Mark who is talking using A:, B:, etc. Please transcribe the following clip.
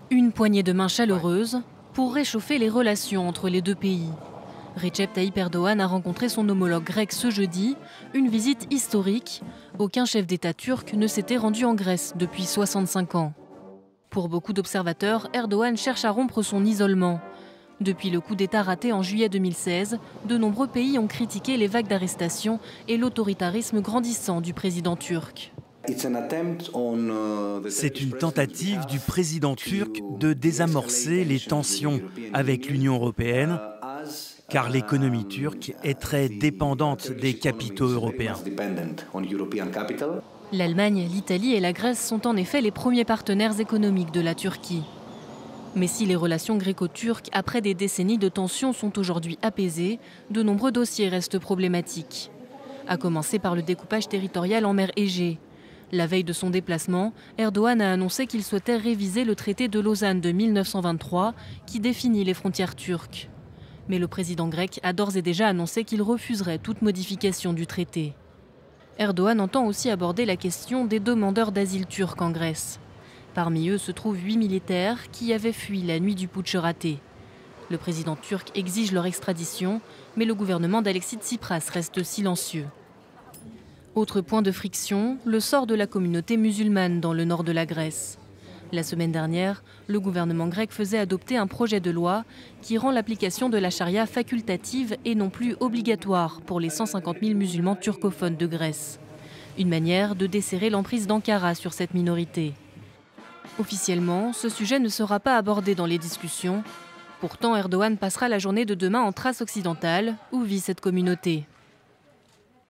A: Une poignée de main chaleureuse pour réchauffer les relations entre les deux pays. Recep Tayyip Erdogan a rencontré son homologue grec ce jeudi, une visite historique. Aucun chef d'État turc ne s'était rendu en Grèce depuis 65 ans. Pour beaucoup d'observateurs, Erdogan cherche à rompre son isolement. Depuis le coup d'État raté en juillet 2016, de nombreux pays ont critiqué les vagues d'arrestations et l'autoritarisme grandissant du président turc.
B: C'est une tentative du président turc de désamorcer les tensions avec l'Union européenne, car l'économie turque est très dépendante des capitaux européens.
A: L'Allemagne, l'Italie et la Grèce sont en effet les premiers partenaires économiques de la Turquie. Mais si les relations gréco-turques, après des décennies de tensions, sont aujourd'hui apaisées, de nombreux dossiers restent problématiques. À commencer par le découpage territorial en mer Égée. La veille de son déplacement, Erdogan a annoncé qu'il souhaitait réviser le traité de Lausanne de 1923 qui définit les frontières turques. Mais le président grec a d'ores et déjà annoncé qu'il refuserait toute modification du traité. Erdogan entend aussi aborder la question des demandeurs d'asile turcs en Grèce. Parmi eux se trouvent 8 militaires qui avaient fui la nuit du putsch raté. Le président turc exige leur extradition, mais le gouvernement d'Alexis Tsipras reste silencieux. Autre point de friction, le sort de la communauté musulmane dans le nord de la Grèce. La semaine dernière, le gouvernement grec faisait adopter un projet de loi qui rend l'application de la charia facultative et non plus obligatoire pour les 150 000 musulmans turcophones de Grèce. Une manière de desserrer l'emprise d'Ankara sur cette minorité. Officiellement, ce sujet ne sera pas abordé dans les discussions. Pourtant, Erdogan passera la journée de demain en Thrace occidentale, où vit cette communauté.